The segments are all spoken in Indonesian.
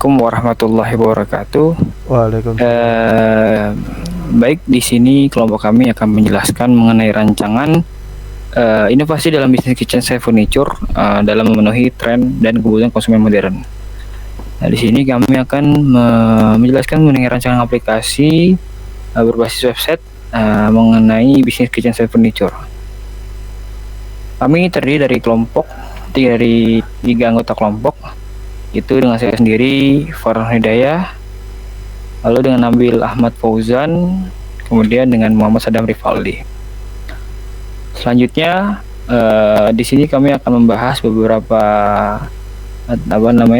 Assalamualaikum warahmatullahi wabarakatuh. Waalaikumsalam. Eh, Baik, di sini kelompok kami akan menjelaskan mengenai rancangan inovasi dalam bisnis kitchen safe furniture dalam memenuhi tren dan kebutuhan konsumen modern. Nah, di sini kami akan menjelaskan mengenai rancangan aplikasi berbasis website mengenai bisnis kitchen safe furniture. Kami terdiri dari tiga anggota kelompok, itu dengan saya sendiri, Farhan Hidayah, lalu dengan Nabil Ahmad Fauzan, kemudian dengan Muhammad Sadam Rivaldi. Selanjutnya di sini kami akan membahas beberapa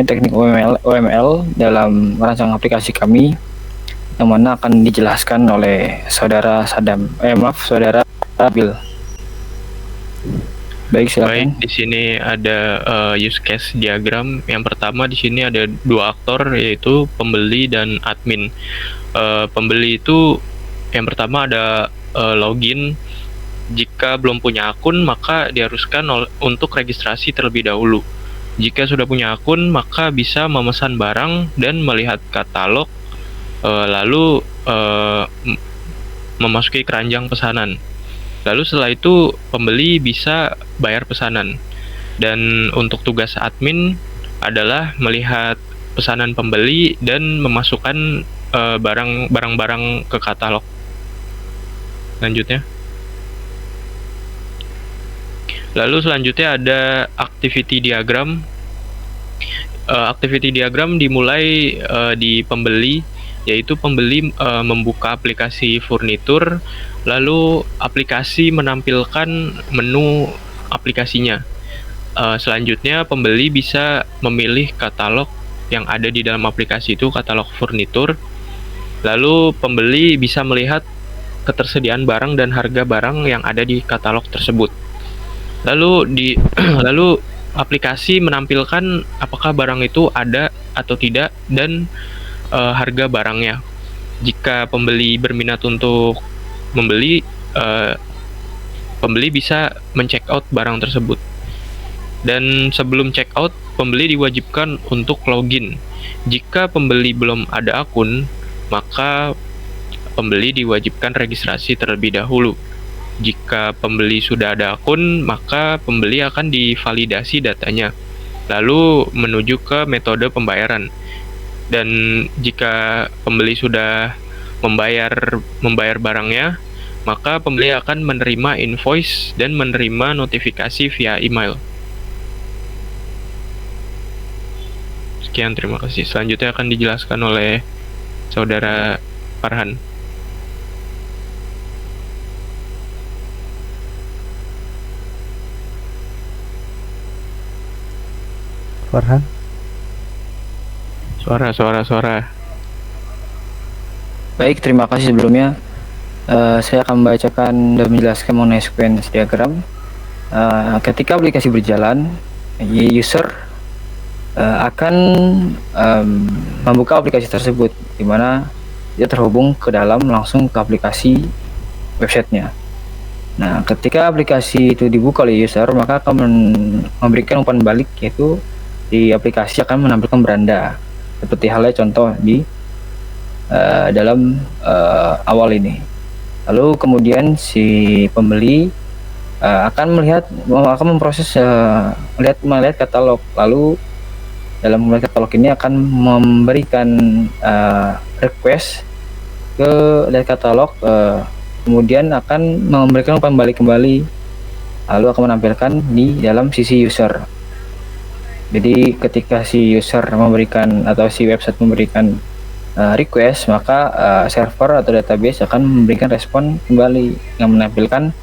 teknik OML dalam merancang aplikasi kami, yang mana akan dijelaskan oleh saudara Nabil. Baik, silakan. Baik, di sini ada use case diagram. Yang pertama di sini ada dua aktor, yaitu pembeli dan admin. Pembeli itu yang pertama ada login. Jika belum punya akun, maka diharuskan untuk registrasi terlebih dahulu. Jika sudah punya akun, maka bisa memesan barang dan melihat katalog, lalu memasuki keranjang pesanan. Lalu setelah itu pembeli bisa bayar pesanan. Dan untuk tugas admin adalah melihat pesanan pembeli dan memasukkan barang-barang ke katalog. Lanjutnya. Lalu selanjutnya ada activity diagram. Activity diagram dimulai di pembeli, yaitu pembeli membuka aplikasi furnitur, lalu aplikasi menampilkan menu aplikasinya. Selanjutnya pembeli bisa memilih katalog yang ada di dalam aplikasi itu, katalog furnitur. Lalu pembeli bisa melihat ketersediaan barang dan harga barang yang ada di katalog tersebut. Lalu aplikasi menampilkan apakah barang itu ada atau tidak dan harga barangnya. Jika pembeli berminat untuk membeli, pembeli bisa men-check out barang tersebut. Dan sebelum check out, pembeli diwajibkan untuk login. Jika pembeli belum ada akun, maka pembeli diwajibkan registrasi terlebih dahulu. Jika pembeli sudah ada akun, maka pembeli akan divalidasi datanya, lalu menuju ke metode pembayaran. Dan jika pembeli sudah membayar barangnya, maka pembeli akan menerima invoice dan menerima notifikasi via email. Sekian, terima kasih. Selanjutnya akan dijelaskan oleh saudara Farhan. Farhan. Suara. Baik, terima kasih sebelumnya. Saya akan membacakan dan menjelaskan mengenai sequence diagram. Ketika aplikasi berjalan, user akan membuka aplikasi tersebut, di mana dia terhubung ke dalam langsung ke aplikasi websitenya. Nah, ketika aplikasi itu dibuka oleh user, maka akan memberikan umpan balik, yaitu di aplikasi akan menampilkan beranda seperti halnya contoh di dalam awal ini. Lalu kemudian si pembeli akan memproses melihat katalog. Lalu dalam melihat katalog ini akan memberikan request ke lihat katalog, kemudian akan memberikan umpan balik kembali, lalu akan menampilkan di dalam sisi user. Jadi ketika si user memberikan atau si website memberikan request, maka server atau database akan memberikan respon kembali yang menampilkan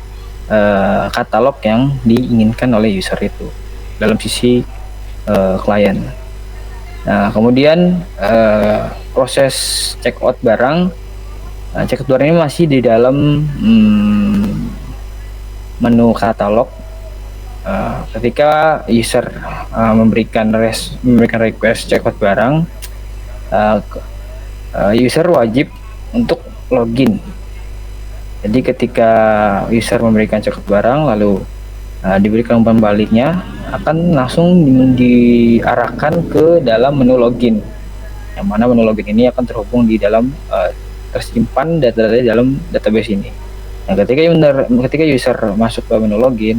katalog yang diinginkan oleh user itu dalam sisi klien. Nah, kemudian proses check out barang. Check out barang ini masih di dalam menu katalog. Ketika user memberikan request check out barang, user wajib untuk login. Jadi ketika user memberikan check out barang lalu diberikan umpan baliknya, akan langsung diarahkan ke dalam menu login. yang mana menu login ini akan terhubung di dalam tersimpan data-data di dalam database ini. Nah, ketika user masuk ke menu login,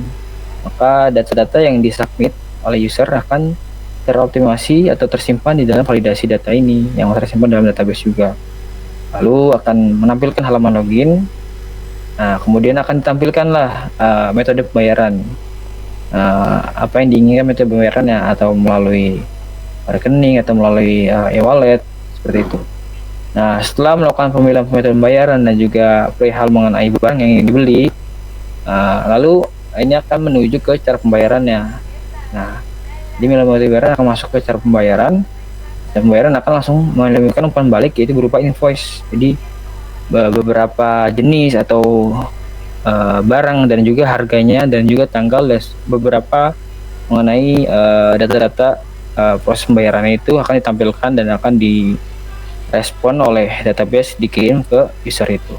maka data-data yang disubmit oleh user akan teroptimasi atau tersimpan di dalam validasi data ini yang tersimpan dalam database juga. Lalu akan menampilkan halaman login. Nah, kemudian akan ditampilkanlah metode pembayaran. Apa yang diinginkan metode pembayarannya, atau melalui rekening atau melalui e-wallet seperti itu. Nah, setelah melakukan pemilihan metode pembayaran dan juga perihal mengenai barang yang dibeli, lalu ini akan menuju ke cara pembayarannya. Nah, di metode pembayaran akan masuk ke cara pembayaran, dan pembayaran akan langsung melakukan umpan balik, yaitu berupa invoice. Jadi beberapa jenis atau barang dan juga harganya dan juga tanggal dan beberapa mengenai data-data proses pembayarannya itu akan ditampilkan dan akan direspon oleh database, dikirim ke user itu.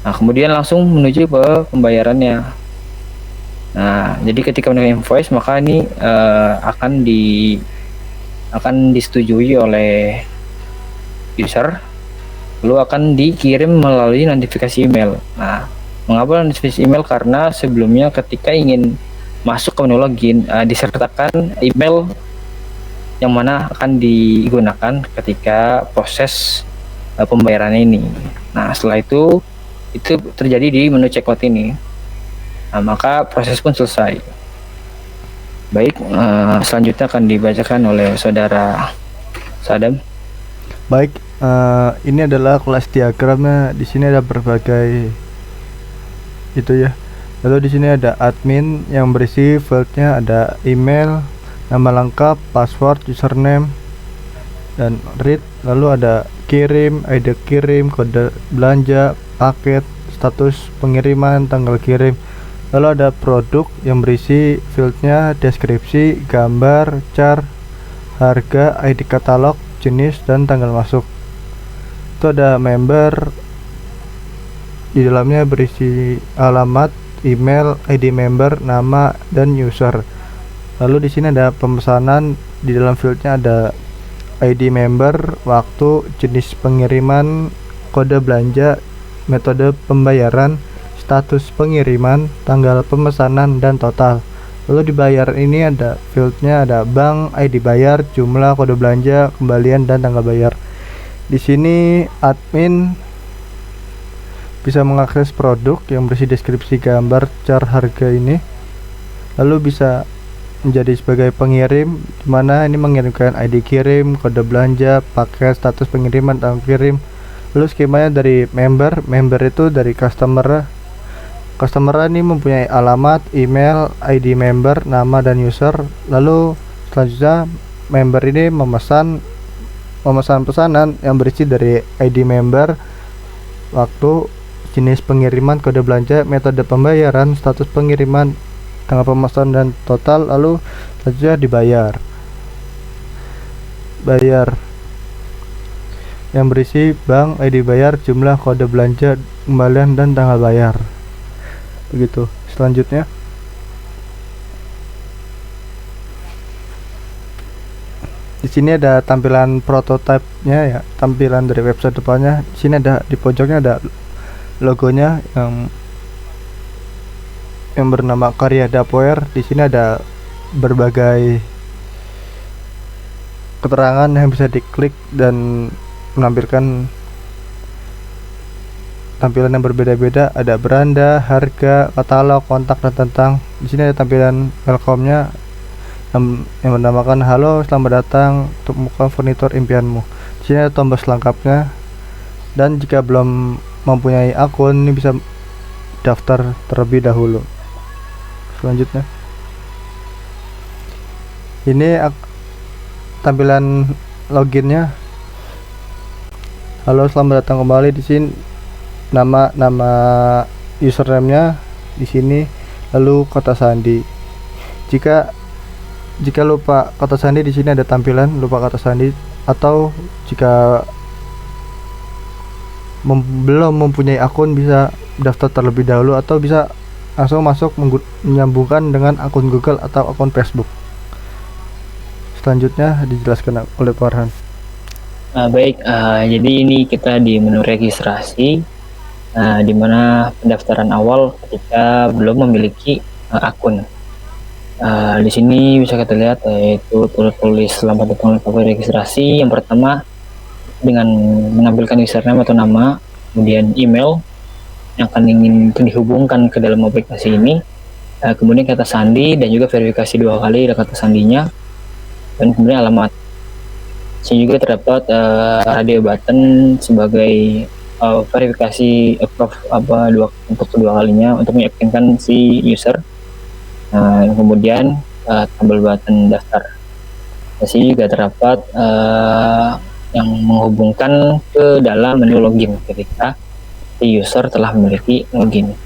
Nah, kemudian langsung menuju ke pembayarannya. Nah, jadi ketika menekan invoice, maka ini akan disetujui oleh user, lalu akan dikirim melalui notifikasi email. Nah, mengapa notifikasi email? Karena sebelumnya ketika ingin masuk ke menu login, disertakan email yang mana akan digunakan ketika proses pembayaran ini. Nah, setelah itu terjadi di menu checkout ini. Nah, maka proses pun selesai. Baik, selanjutnya akan dibacakan oleh saudara Sadam. Baik, ini adalah kelas diagramnya. Di sini ada berbagai itu ya. Lalu di sini ada admin yang berisi fieldnya, ada email, nama lengkap, password, username, dan read. Lalu ada kirim, ID kirim, kode belanja, paket, status pengiriman, tanggal kirim. Lalu ada produk yang berisi fieldnya, deskripsi, gambar, chart, harga, ID katalog, jenis, dan tanggal masuk. Itu ada member, di dalamnya berisi alamat, email, ID member, nama, dan user. Lalu di sini ada pemesanan, di dalam fieldnya ada ID member, waktu, jenis pengiriman, kode belanja, metode pembayaran, status pengiriman, tanggal pemesanan, dan total. Lalu dibayar ini ada fieldnya, ada bank, ID bayar, jumlah, kode belanja, kembalian, dan tanggal bayar. Di sini admin bisa mengakses produk yang berisi deskripsi, gambar, chart, harga ini. Lalu bisa menjadi sebagai pengirim, dimana ini mengirimkan ID kirim, kode belanja, paket, status pengiriman, tanggal kirim. Lalu skemanya dari member itu dari customer ini mempunyai alamat, email, ID member, nama, dan user. Lalu selanjutnya member ini memesan pesanan yang berisi dari ID member, waktu, jenis pengiriman, kode belanja, metode pembayaran, status pengiriman, tanggal pemesanan, dan total. Lalu selanjutnya dibayar yang berisi bank, ID bayar, jumlah, kode belanja, kembalian, dan tanggal bayar. Begitu. Selanjutnya di sini ada tampilan prototipenya ya, tampilan dari website depannya. Di sini ada di pojoknya ada logonya yang bernama Karya Dapware. Di sini ada berbagai keterangan yang bisa diklik dan menampilkan tampilan yang berbeda-beda. Ada beranda, harga, katalog, kontak, dan tentang. Di sini ada tampilan welcome-nya yang menamakan halo, selamat datang untuk membuka furnitur impianmu. Di sini ada tombol selengkapnya. Dan jika belum mempunyai akun, ini bisa daftar terlebih dahulu. Selanjutnya ini tampilan loginnya. Halo, selamat datang kembali. Di sini nama username-nya di sini, lalu kata sandi. Jika lupa kata sandi, di sini ada tampilan lupa kata sandi, atau jika belum mempunyai akun bisa daftar terlebih dahulu, atau bisa langsung masuk menyambungkan dengan akun Google atau akun Facebook. Selanjutnya dijelaskan oleh Farhan. Baik, jadi ini kita di menu registrasi, di mana pendaftaran awal ketika belum memiliki akun. Di sini bisa kita lihat yaitu tulis selamat datang ke registrasi. Yang pertama dengan menampilkan username atau nama, kemudian email yang akan ingin dihubungkan ke dalam aplikasi ini, kemudian kata sandi dan juga verifikasi 2 kali ada kata sandinya, dan kemudian alamat. Sini juga terdapat radio button sebagai verifikasi approve untuk kedua kalinya untuk meyakinkan si user. Kemudian tombol button daftar. Di sini juga terdapat yang menghubungkan ke dalam menu login ketika si user telah memiliki login.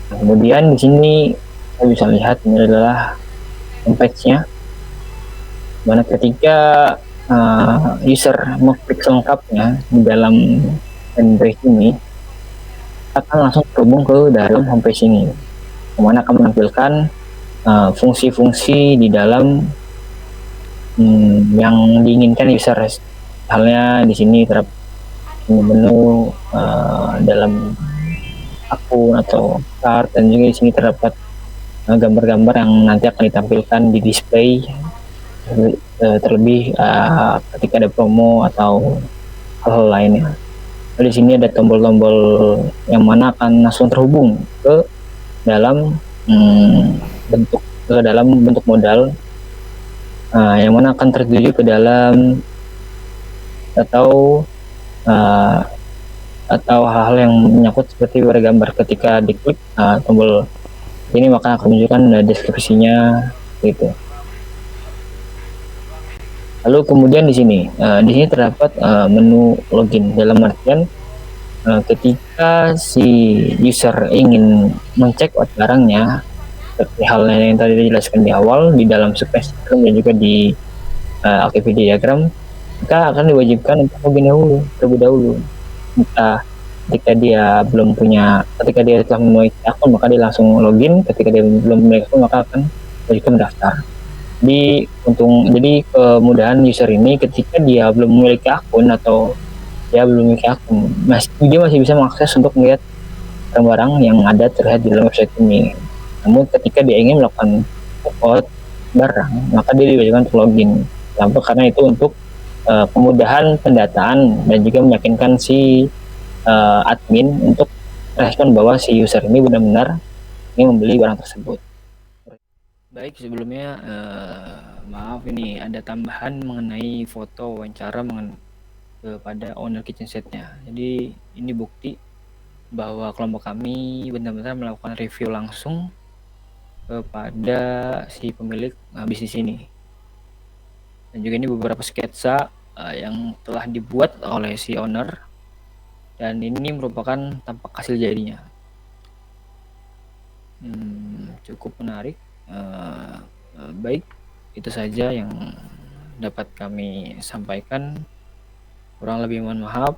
Kemudian di sini kita bisa lihat ini adalah homepage-nya, mana ketika user mengklik selengkapnya di dalam homepage ini akan langsung terhubung ke dalam homepage ini, kemana akan menampilkan fungsi-fungsi di dalam yang diinginkan user. Halnya di sini terdapat menu dalam akun atau card, dan juga di sini terdapat gambar-gambar yang nanti akan ditampilkan di display terlebih ketika ada promo atau hal-hal lainnya. Di sini ada tombol-tombol yang mana akan langsung terhubung ke dalam bentuk modal, yang mana akan tertuju ke dalam atau hal-hal yang menyangkut seperti gambar. Ketika diklik tombol ini maka akan menunjukkan deskripsinya gitu. Lalu kemudian di sini terdapat menu login, dalam artian ketika si user ingin mencek out barangnya seperti halnya yang tadi dijelaskan di awal di dalam sequence diagram dan juga di activity diagram, maka akan diwajibkan untuk login terlebih dahulu. Ketika dia telah memiliki akun maka dia langsung login, ketika dia belum memiliki akun maka akan wajib mendaftar. Jadi kemudahan user ini ketika dia belum memiliki akun atau dia masih bisa mengakses untuk melihat barang yang ada terlihat di dalam website ini. Namun ketika dia ingin melakukan check-out barang maka dia diwajibkan untuk login. Karena itu untuk kemudahan pendataan dan juga meyakinkan si admin untuk merespon bahwa si user ini benar-benar ingin membeli barang tersebut. Baik, sebelumnya maaf ini ada tambahan mengenai foto wawancara kepada owner kitchen setnya. Jadi ini bukti bahwa kelompok kami benar-benar melakukan review langsung kepada si pemilik bisnis ini. Dan juga ini beberapa sketsa yang telah dibuat oleh si owner, dan ini merupakan tampak hasil jadinya. Cukup menarik. Baik, itu saja yang dapat kami sampaikan. Kurang lebih mohon maaf.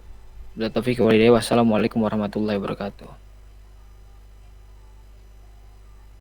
Wassalamualaikum warahmatullahi wabarakatuh.